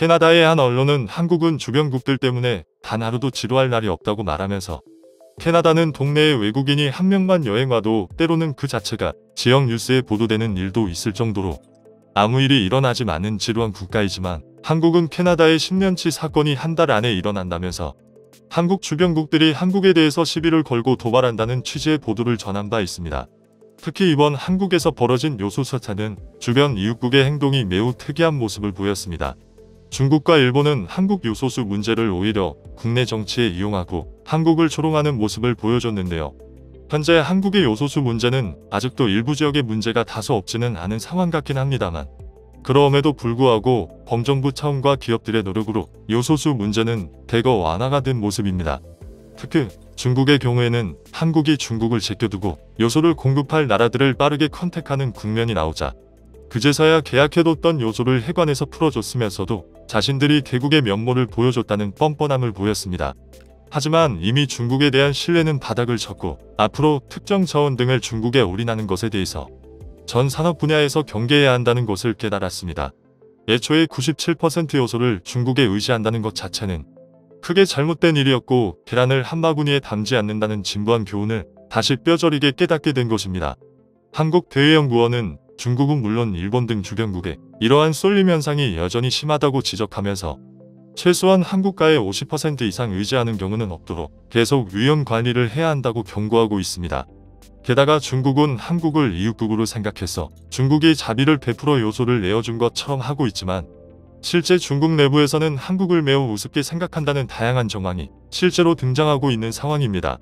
캐나다의 한 언론은 한국은 주변국들 때문에 단 하루도 지루할 날이 없다고 말하면서 캐나다는 동네에 외국인이 한 명만 여행 와도 때로는 그 자체가 지역 뉴스에 보도되는 일도 있을 정도로 아무 일이 일어나지 않은 지루한 국가이지만 한국은 캐나다의 10년치 사건이 한 달 안에 일어난다면서 한국 주변국들이 한국에 대해서 시비를 걸고 도발한다는 취지의 보도를 전한 바 있습니다. 특히 이번 한국에서 벌어진 요소 사태는 주변 이웃국의 행동이 매우 특이한 모습을 보였습니다. 중국과 일본은 한국 요소수 문제를 오히려 국내 정치에 이용하고 한국을 조롱하는 모습을 보여줬는데요. 현재 한국의 요소수 문제는 아직도 일부 지역의 문제가 다소 없지는 않은 상황 같긴 합니다만 그럼에도 불구하고 범정부 차원과 기업들의 노력으로 요소수 문제는 대거 완화가 된 모습입니다. 특히 중국의 경우에는 한국이 중국을 제껴두고 요소를 공급할 나라들을 빠르게 컨택하는 국면이 나오자 그제서야 계약해뒀던 요소를 해관에서 풀어줬으면서도 자신들이 대국의 면모를 보여줬다는 뻔뻔함을 보였습니다. 하지만 이미 중국에 대한 신뢰는 바닥을 쳤고 앞으로 특정 자원 등을 중국에 올인하는 것에 대해서 전 산업 분야에서 경계해야 한다는 것을 깨달았습니다. 애초에 97% 요소를 중국에 의지한다는 것 자체는 크게 잘못된 일이었고 계란을 한 바구니에 담지 않는다는 진부한 교훈을 다시 뼈저리게 깨닫게 된 것입니다. 한국대외연구원은 중국은 물론 일본 등 주변국에 이러한 쏠림 현상이 여전히 심하다고 지적하면서 최소한 한국가에 50% 이상 의지하는 경우는 없도록 계속 위험 관리를 해야 한다고 경고하고 있습니다. 게다가 중국은 한국을 이웃국으로 생각해서 중국이 자비를 베풀어 요소를 내어준 것처럼 하고 있지만 실제 중국 내부에서는 한국을 매우 우습게 생각한다는 다양한 정황이 실제로 등장하고 있는 상황입니다.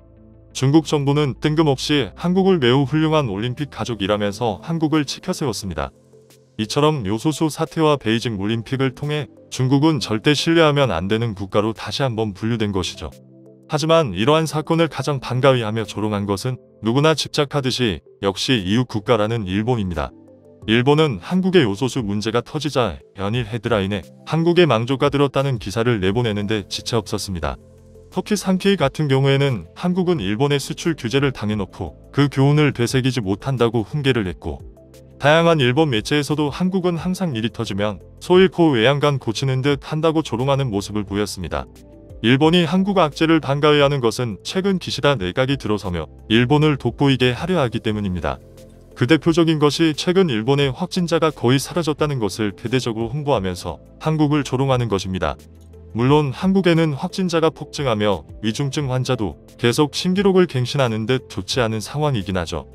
중국 정부는 뜬금없이 한국을 매우 훌륭한 올림픽 가족이라면서 한국을 치켜세웠습니다. 이처럼 요소수 사태와 베이징 올림픽을 통해 중국은 절대 신뢰하면 안 되는 국가로 다시 한번 분류된 것이죠. 하지만 이러한 사건을 가장 반가워하며 조롱한 것은 누구나 짐작하듯이 역시 이웃 국가라는 일본입니다. 일본은 한국의 요소수 문제가 터지자 연일 헤드라인에 한국의 망조가 들었다는 기사를 내보내는데 지체 없었습니다. 터키 산케이 같은 경우에는 한국은 일본의 수출 규제를 당해놓고 그 교훈을 되새기지 못한다고 훈계를 했고 다양한 일본 매체에서도 한국은 항상 일이 터지면 소 잃고 외양간 고치는 듯 한다고 조롱하는 모습을 보였습니다. 일본이 한국 악재를 반가워하는 것은 최근 기시다 내각이 들어서며 일본을 돋보이게 하려 하기 때문입니다. 그 대표적인 것이 최근 일본의 확진자가 거의 사라졌다는 것을 대대적으로 홍보하면서 한국을 조롱하는 것입니다. 물론 한국에는 확진자가 폭증하며 위중증 환자도 계속 신기록을 갱신하는 듯 좋지 않은 상황이긴 하죠.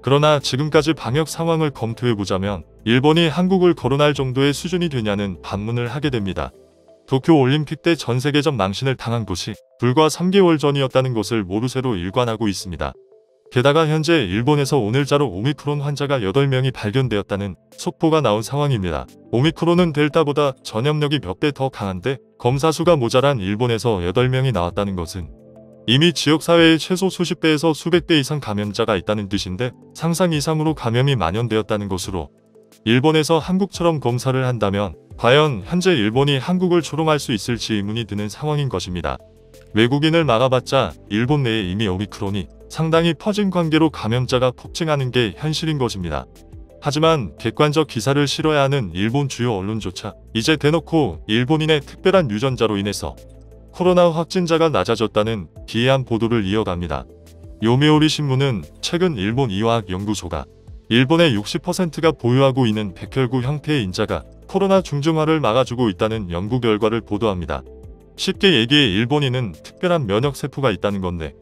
그러나 지금까지 방역 상황을 검토해보자면 일본이 한국을 거론할 정도의 수준이 되냐는 반문을 하게 됩니다. 도쿄 올림픽 때 전세계적 망신을 당한 곳이 불과 3개월 전이었다는 것을 모르쇠로 일관하고 있습니다. 게다가 현재 일본에서 오늘자로 오미크론 환자가 8명이 발견되었다는 속보가 나온 상황입니다. 오미크론은 델타보다 전염력이 몇 배 더 강한데 검사 수가 모자란 일본에서 8명이 나왔다는 것은 이미 지역사회에 최소 수십 배에서 수백 배 이상 감염자가 있다는 뜻인데 상상 이상으로 감염이 만연되었다는 것으로 일본에서 한국처럼 검사를 한다면 과연 현재 일본이 한국을 조롱할 수 있을지 의문이 드는 상황인 것입니다. 외국인을 막아봤자 일본 내에 이미 오미크론이 상당히 퍼진 관계로 감염자가 폭증하는 게 현실인 것입니다. 하지만 객관적 기사를 실어야 하는 일본 주요 언론조차 이제 대놓고 일본인의 특별한 유전자로 인해서 코로나 확진자가 낮아졌다는 기이한 보도를 이어갑니다. 요미우리 신문은 최근 일본 이화학연구소가 일본의 60%가 보유하고 있는 백혈구 형태의 인자가 코로나 중증화를 막아주고 있다는 연구 결과를 보도합니다. 쉽게 얘기해 일본인은 특별한 면역세포가 있다는 건데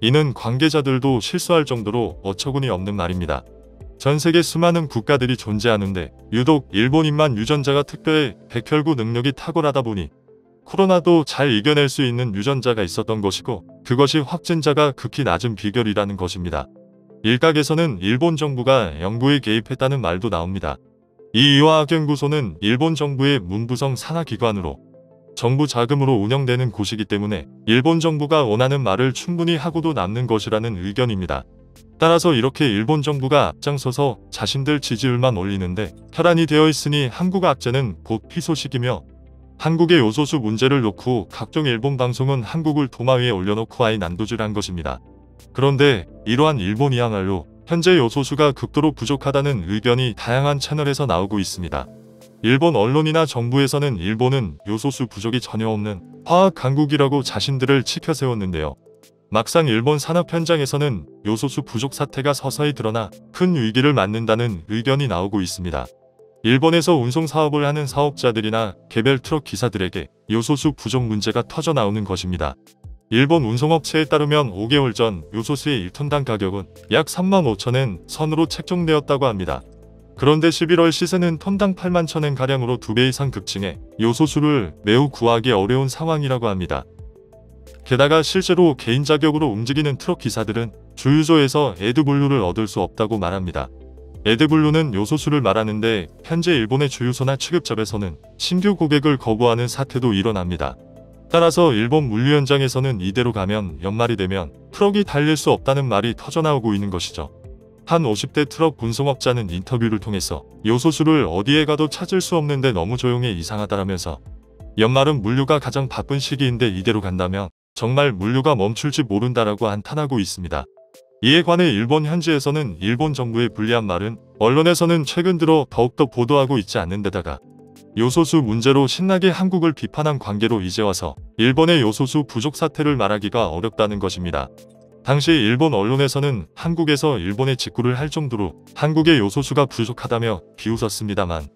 이는 관계자들도 실수할 정도로 어처구니 없는 말입니다. 전 세계 수많은 국가들이 존재하는데 유독 일본인만 유전자가 특별해 백혈구 능력이 탁월하다 보니 코로나도 잘 이겨낼 수 있는 유전자가 있었던 것이고 그것이 확진자가 극히 낮은 비결이라는 것입니다. 일각에서는 일본 정부가 연구에 개입했다는 말도 나옵니다. 이 이화학연구소는 일본 정부의 문부성 산하기관으로 정부 자금으로 운영되는 곳이기 때문에 일본 정부가 원하는 말을 충분히 하고도 남는 것이라는 의견입니다. 따라서 이렇게 일본 정부가 앞장서서 자신들 지지율만 올리는데 혈안이 되어 있으니 한국 악재는 곧 희소식이며 한국의 요소수 문제를 놓고 각종 일본 방송은 한국을 도마 위에 올려놓고 아예 난도질한 것입니다. 그런데 이러한 일본이야말로 현재 요소수가 극도로 부족하다는 의견이 다양한 채널에서 나오고 있습니다. 일본 언론이나 정부에서는 일본은 요소수 부족이 전혀 없는 화학 강국이라고 자신들을 치켜 세웠는데요. 막상 일본 산업 현장에서는 요소수 부족 사태가 서서히 드러나 큰 위기를 맞는다는 의견이 나오고 있습니다. 일본에서 운송 사업을 하는 사업자들이나 개별 트럭 기사들에게 요소수 부족 문제가 터져 나오는 것입니다. 일본 운송업체에 따르면 5개월 전 요소수의 1톤당 가격은 약 35,000엔 선으로 책정되었다고 합니다. 그런데 11월 시세는 톤당 81,000엔가량으로 2배 이상 급증해 요소수를 매우 구하기 어려운 상황이라고 합니다. 게다가 실제로 개인 자격으로 움직이는 트럭 기사들은 주유소에서 에드블루를 얻을 수 없다고 말합니다. 에드블루는 요소수를 말하는데 현재 일본의 주유소나 취급점에서는 신규 고객을 거부하는 사태도 일어납니다. 따라서 일본 물류 현장에서는 이대로 가면 연말이 되면 트럭이 달릴 수 없다는 말이 터져나오고 있는 것이죠. 한 50대 트럭 운송업자는 인터뷰를 통해서 요소수를 어디에 가도 찾을 수 없는데 너무 조용해 이상하다라면서 연말은 물류가 가장 바쁜 시기인데 이대로 간다면 정말 물류가 멈출지 모른다라고 한탄하고 있습니다. 이에 관해 일본 현지에서는 일본 정부의 불리한 말은 언론에서는 최근 들어 더욱더 보도하고 있지 않는 데다가 요소수 문제로 신나게 한국을 비판한 관계로 이제 와서 일본의 요소수 부족 사태를 말하기가 어렵다는 것입니다. 당시 일본 언론에서는 한국에서 일본에 직구를 할 정도로 한국의 요소수가 부족하다며 비웃었습니다만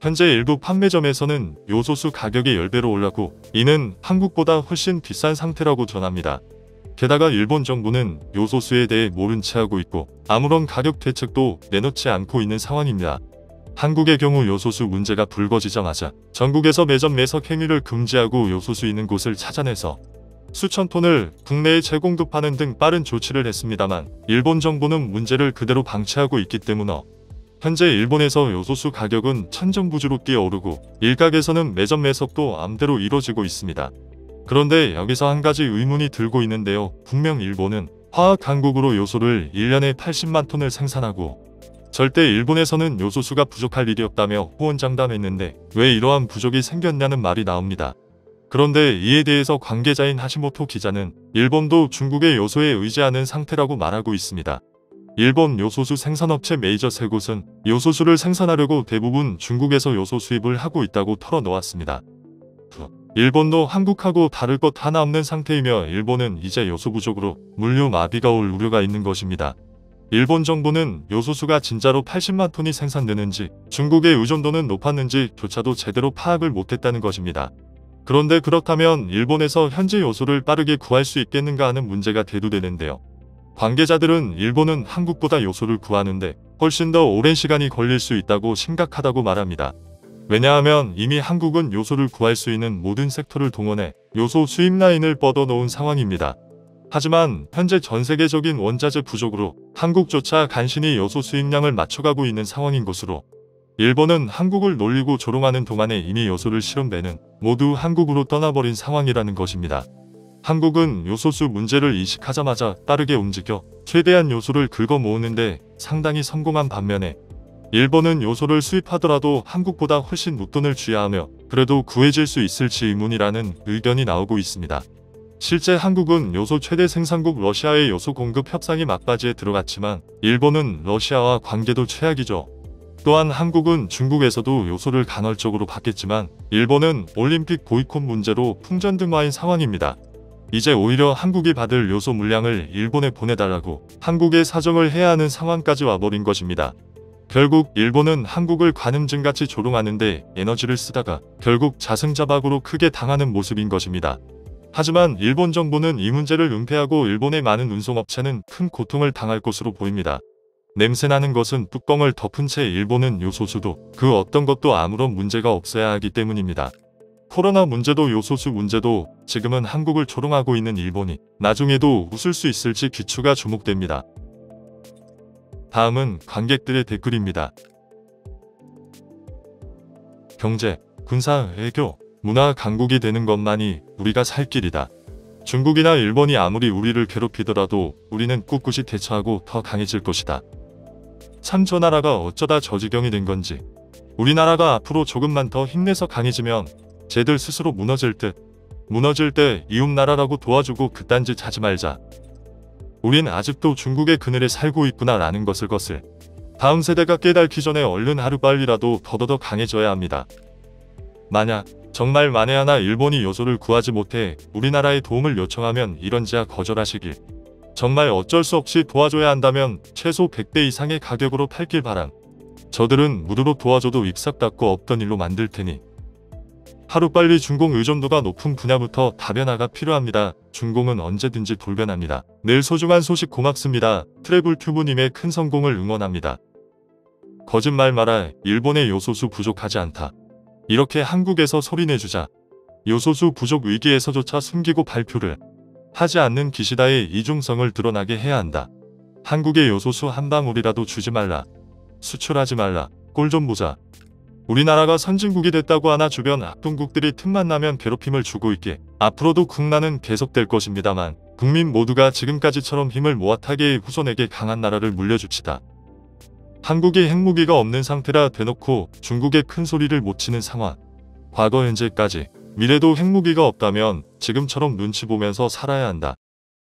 현재 일부 판매점에서는 요소수 가격이 10배로 올랐고 이는 한국보다 훨씬 비싼 상태라고 전합니다. 게다가 일본 정부는 요소수에 대해 모른 채 하고 있고 아무런 가격 대책도 내놓지 않고 있는 상황입니다. 한국의 경우 요소수 문제가 불거지자마자 전국에서 매점 매석 행위를 금지하고 요소수 있는 곳을 찾아내서 수천 톤을 국내에 재공급하는 등 빠른 조치를 했습니다만 일본 정부는 문제를 그대로 방치하고 있기 때문에 현재 일본에서 요소수 가격은 천정부지로 뛰어오르고 일각에서는 매점 매석도 암대로 이뤄지고 있습니다. 그런데 여기서 한 가지 의문이 들고 있는데요. 분명 일본은 화학 강국으로 요소를 1년에 80만 톤을 생산하고 절대 일본에서는 요소수가 부족할 일이 없다며 호언장담했는데 왜 이러한 부족이 생겼냐는 말이 나옵니다. 그런데 이에 대해서 관계자인 하시모토 기자는 일본도 중국의 요소에 의지하는 상태라고 말하고 있습니다. 일본 요소수 생산업체 메이저 3곳은 요소수를 생산하려고 대부분 중국에서 요소 수입을 하고 있다고 털어놓았습니다. 일본도 한국하고 다를 것 하나 없는 상태이며 일본은 이제 요소 부족으로 물류 마비가 올 우려가 있는 것입니다. 일본 정부는 요소수가 진짜로 80만 톤이 생산되는지 중국의 의존도는 높았는지 조차도 제대로 파악을 못했다는 것입니다. 그런데 그렇다면 일본에서 현재 요소를 빠르게 구할 수 있겠는가 하는 문제가 대두되는데요. 관계자들은 일본은 한국보다 요소를 구하는데 훨씬 더 오랜 시간이 걸릴 수 있다고 심각하다고 말합니다. 왜냐하면 이미 한국은 요소를 구할 수 있는 모든 섹터를 동원해 요소 수입 라인을 뻗어놓은 상황입니다. 하지만 현재 전 세계적인 원자재 부족으로 한국조차 간신히 요소 수입량을 맞춰가고 있는 상황인 것으로 일본은 한국을 놀리고 조롱하는 동안에 이미 요소를 실은 배는 모두 한국으로 떠나버린 상황이라는 것입니다. 한국은 요소수 문제를 인식하자마자 빠르게 움직여 최대한 요소를 긁어 모으는데 상당히 성공한 반면에 일본은 요소를 수입하더라도 한국보다 훨씬 목돈을 쥐어야 하며 그래도 구해질 수 있을지 의문이라는 의견이 나오고 있습니다. 실제 한국은 요소 최대 생산국 러시아의 요소 공급 협상이 막바지에 들어갔지만 일본은 러시아와 관계도 최악이죠. 또한 한국은 중국에서도 요소를 간헐적으로 받겠지만 일본은 올림픽 보이콧 문제로 풍전등화인 상황입니다. 이제 오히려 한국이 받을 요소 물량을 일본에 보내달라고 한국에 사정을 해야 하는 상황까지 와버린 것입니다. 결국 일본은 한국을 관음증같이 조롱하는데 에너지를 쓰다가 결국 자승자박으로 크게 당하는 모습인 것입니다. 하지만 일본 정부는 이 문제를 은폐하고 일본의 많은 운송업체는 큰 고통을 당할 것으로 보입니다. 냄새나는 것은 뚜껑을 덮은 채 일본은 요소수도 그 어떤 것도 아무런 문제가 없어야 하기 때문입니다. 코로나 문제도 요소수 문제도 지금은 한국을 조롱하고 있는 일본이 나중에도 웃을 수 있을지 귀추가 주목됩니다. 다음은 관객들의 댓글입니다. 경제, 군사, 외교, 문화 강국이 되는 것만이 우리가 살 길이다. 중국이나 일본이 아무리 우리를 괴롭히더라도 우리는 꿋꿋이 대처하고 더 강해질 것이다. 참 저 나라가 어쩌다 저 지경이 된 건지. 우리나라가 앞으로 조금만 더 힘내서 강해지면 쟤들 스스로 무너질 때 이웃나라라고 도와주고 그딴 짓 하지 말자. 우린 아직도 중국의 그늘에 살고 있구나 라는 것을 다음 세대가 깨닫기 전에 얼른 하루빨리라도 더더더 강해져야 합니다. 만약 정말 만에 하나 일본이 요소를 구하지 못해 우리나라에 도움을 요청하면 이런지야 거절하시길. 정말 어쩔 수 없이 도와줘야 한다면 최소 100배 이상의 가격으로 팔길 바람. 저들은 무료로 도와줘도 입싹 닦고 없던 일로 만들 테니. 하루빨리 중공 의존도가 높은 분야부터 다변화가 필요합니다. 중공은 언제든지 돌변합니다. 늘 소중한 소식 고맙습니다. 트래블튜브님의 큰 성공을 응원합니다. 거짓말 마라. 일본의 요소수 부족하지 않다. 이렇게 한국에서 소리내주자. 요소수 부족 위기에서조차 숨기고 발표를 하지 않는 기시다의 이중성을 드러나게 해야 한다. 한국의 요소수 한 방울이라도 주지 말라. 수출하지 말라. 꼴 좀 보자. 우리나라가 선진국이 됐다고 하나 주변 악동국들이 틈만 나면 괴롭힘을 주고 있게. 앞으로도 국난은 계속될 것입니다만 국민 모두가 지금까지처럼 힘을 모아 타계의 후손에게 강한 나라를 물려줍시다. 한국이 핵무기가 없는 상태라 대놓고 중국에 큰 소리를 못 치는 상황. 과거 현재까지 미래도 핵무기가 없다면 지금처럼 눈치 보면서 살아야 한다.